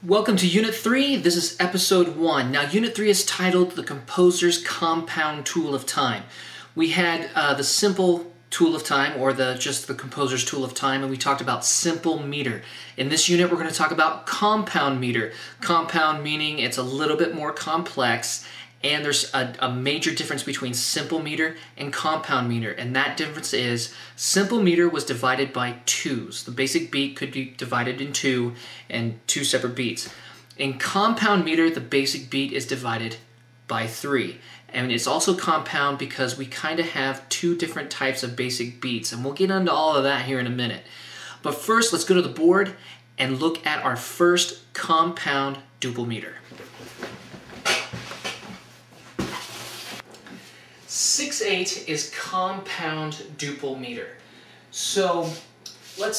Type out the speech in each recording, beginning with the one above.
Welcome to Unit 3. This is Episode 1. Now, Unit 3 is titled The Composer's Compound Tool of Time. We had the simple tool of time, or just the composer's tool of time, and we talked about simple meter. In this unit, we're going to talk about compound meter. Compound meaning it's a little bit more complex, and there's a major difference between simple meter and compound meter, and that difference is simple meter was divided by twos. The basic beat could be divided in two and two separate beats. In compound meter, the basic beat is divided by three. And it's also compound because we kind of have two different types of basic beats, and we'll get into all of that here in a minute. But first, let's go to the board and look at our first compound duple meter. 6/8 is compound duple meter. So we're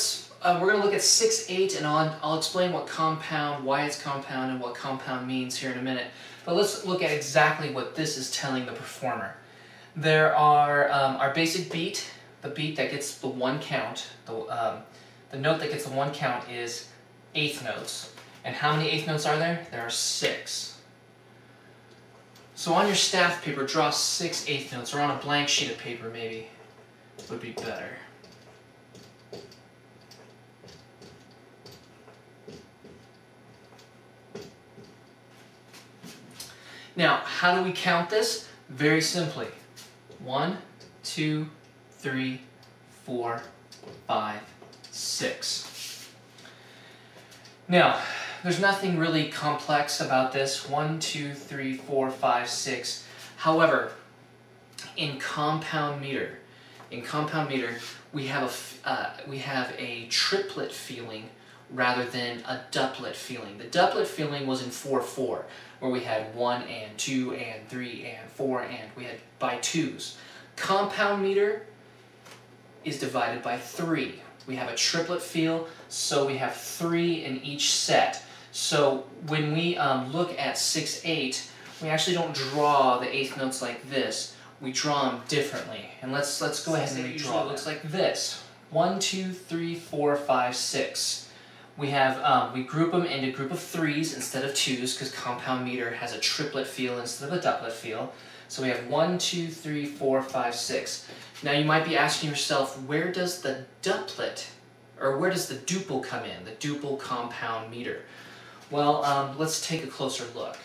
going to look at 6/8, and I'll explain what compound, why it's compound, and what compound means here in a minute. But let's look at exactly what this is telling the performer. There are our basic beat, the beat that gets the one count. The note that gets the one count is eighth notes. And how many eighth notes are there? There are 6. So on your staff paper, draw 6 eighth notes, or on a blank sheet of paper maybe would be better. Now, how do we count this? Very simply. 1, 2, 3, 4, 5, 6. Now, there's nothing really complex about this. 1, 2, 3, 4, 5, 6. However, in compound meter, we have a triplet feeling rather than a doublet feeling. The doublet feeling was in 4/4, where we had 1 and 2 and 3 and 4, and we had by twos. Compound meter is divided by 3. We have a triplet feel, so we have 3 in each set. So when we look at 6/8, we actually don't draw the eighth notes like this. We draw them differently. And let's go ahead and redraw. It looks like this. 1, 2, 3, 4, 5, 6. We have we group them into group of threes instead of twos, because compound meter has a triplet feel instead of a doublet feel. So we have 1, 2, 3, 4, 5, 6. Now you might be asking yourself, where does the doublet, or where does the duple come in? The duple compound meter. Well, let's take a closer look.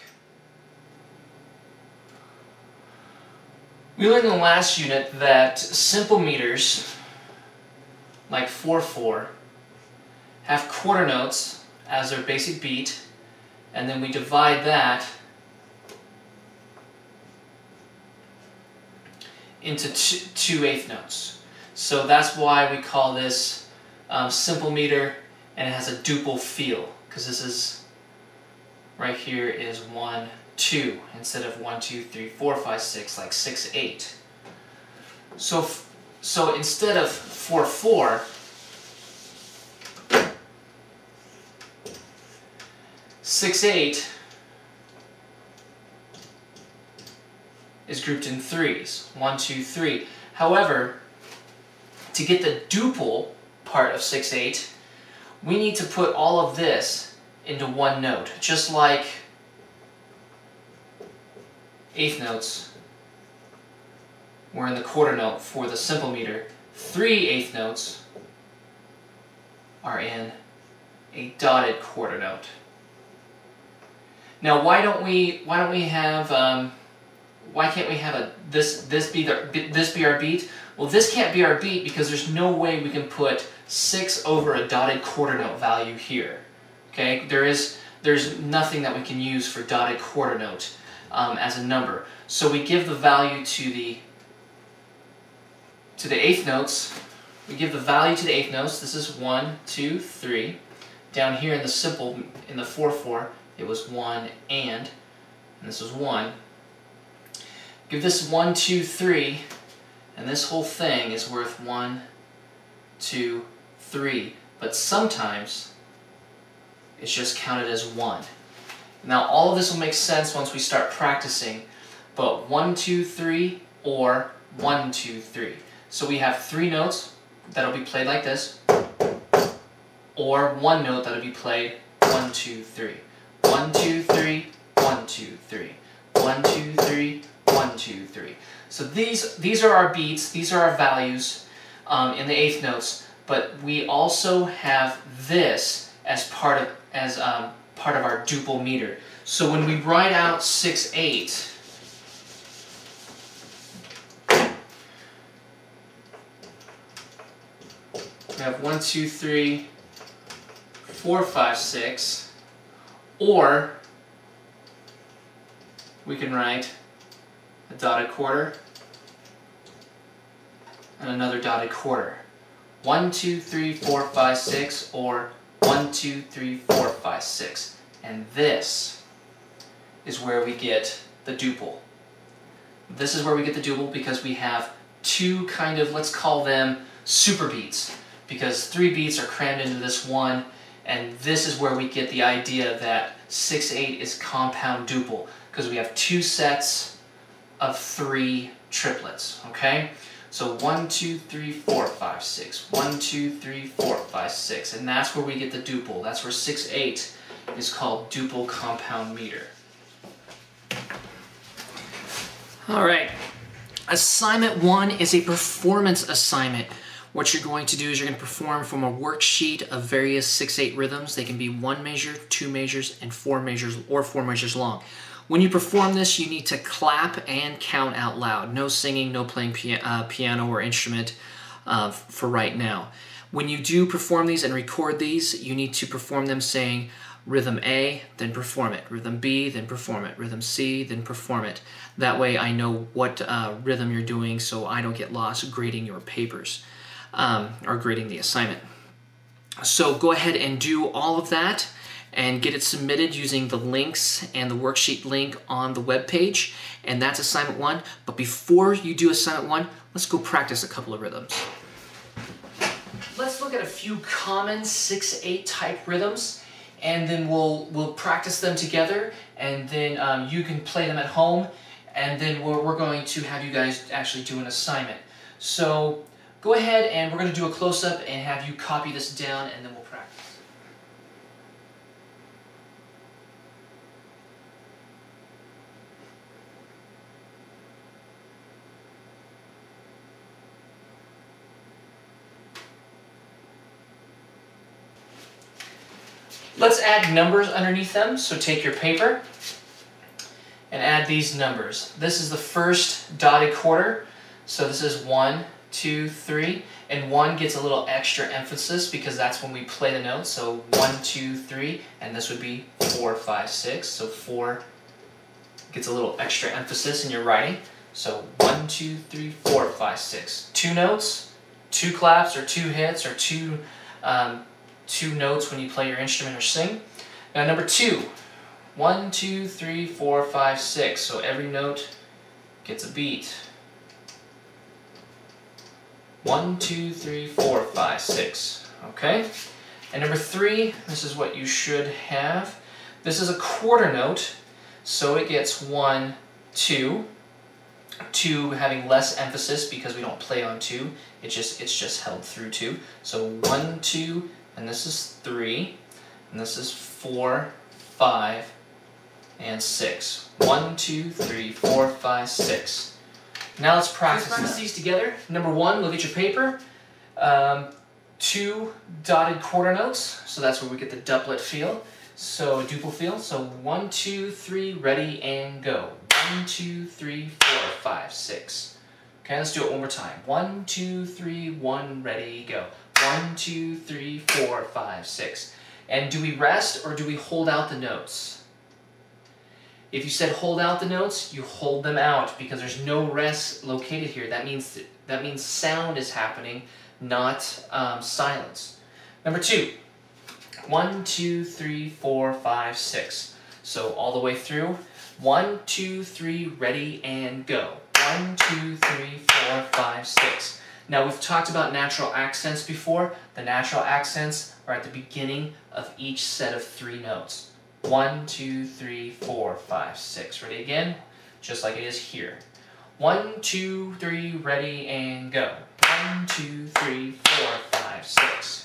We learned in the last unit that simple meters, like 4/4, have quarter notes as their basic beat, and then we divide that into two eighth notes. So that's why we call this simple meter, and it has a duple feel, because this is right here is 1, 2 instead of 1, 2, 3, 4, 5, 6, like 6/8. So instead of 4/4, 6/8 is grouped in threes. 1, 2, 3. However, to get the duple part of 6/8, we need to put all of this into one note, just like eighth notes were in the quarter note for the simple meter. 3 eighth notes are in a dotted quarter note. Now, why can't we have this be our beat? Well, this can't be our beat because there's no way we can put 6 over a dotted quarter note value here. Okay, there's nothing that we can use for dotted quarter note as a number. So we give the value to the eighth notes. We give the value to the eighth notes. This is 1, 2, 3. Down here in the simple, in the 4/4, it was 1 and this was 1. Give this 1, 2, 3, and this whole thing is worth 1, 2, 3. But sometimes it's just counted as 1. Now all of this will make sense once we start practicing, but 1, 2, 3 or 1, 2, 3. So we have 3 notes that'll be played like this, or one note that'll be played 1, 2, 3. 1, 2, 3, 1, 2, 3. 1, 2, 3, 1, 2, 3. So these are our beats, these are our values in the eighth notes, but we also have this as part of our duple meter. So when we write out 6/8, we have 1, 2, 3, 4, 5, 6, or we can write a dotted quarter and another dotted quarter. 1, 2, 3, 4, 5, 6, or 1, 2, 3, 4, 5, 6. And this is where we get the duple. This is where we get the duple because we have two kind of, let's call them super beats, because 3 beats are crammed into this one, and this is where we get the idea that 6/8 is compound duple, because we have 2 sets of 3 triplets, okay? So 1, 2, 3, 4, 5, 6. 1, 2, 3, 4, 5, 6. And that's where we get the duple. That's where 6/8 is called duple compound meter. All right. Assignment 1 is a performance assignment. What you're going to do is you're going to perform from a worksheet of various 6/8 rhythms. They can be 1 measure, 2 measures, and 4 measures, or 4 measures long. When you perform this, you need to clap and count out loud. No singing, no playing piano or instrument for right now. When you do perform these and record these, you need to perform them saying rhythm A, then perform it. Rhythm B, then perform it. Rhythm C, then perform it. That way I know what rhythm you're doing so I don't get lost grading your papers or grading the assignment. So go ahead and do all of that and get it submitted using the links and the worksheet link on the web page, and that's assignment 1. But before you do assignment 1, let's go practice a couple of rhythms. Let's look at a few common 6/8 type rhythms, and then we'll practice them together, and then you can play them at home, and then we're going to have you guys actually do an assignment. So go ahead and we're going to do a close-up and have you copy this down, and then we'll practice. Let's add numbers underneath them. So take your paper and add these numbers. This is the first dotted quarter. So this is 1, 2, 3. And 1 gets a little extra emphasis because that's when we play the notes. So 1, 2, 3. And this would be 4, 5, 6. So 4 gets a little extra emphasis in your writing. So 1, 2, 3, 4, 5, 6. 2 notes, 2 claps or 2 hits or 2 notes when you play your instrument or sing. Now number 2, 1, 2, 3, 4, 5, 6. So every note gets a beat. 1, 2, 3, 4, 5, 6. Okay? And number 3, this is what you should have. This is a quarter note, so it gets 1, 2. 2 having less emphasis because we don't play on 2. It's just held through 2. So 1, 2, and this is 3, and this is 4, 5, and 6. 1, 2, 3, 4, 5, 6. Now let's practice these together. Number 1, look at your paper. 2 dotted quarter notes, so that's where we get the doublet feel. So duple feel. So 1, 2, 3, ready and go. 1, 2, 3, 4, 5, 6. Okay, let's do it one more time. 1, 2, 3, 1, ready, go. 1, 2, 3, 4, 5, 6. And do we rest or do we hold out the notes? If you said hold out the notes, you hold them out because there's no rest located here. That means sound is happening, not silence. Number 2, 1, 2, 3, 4, 5, 6. So all the way through. 1, 2, 3, ready and go. 1, 2, 3, 4, 5, 6. Now we've talked about natural accents before. The natural accents are at the beginning of each set of 3 notes. 1, 2, 3, 4, 5, 6. Ready again? Just like it is here. 1, 2, 3, ready and go. 1, 2, 3, 4, 5, 6.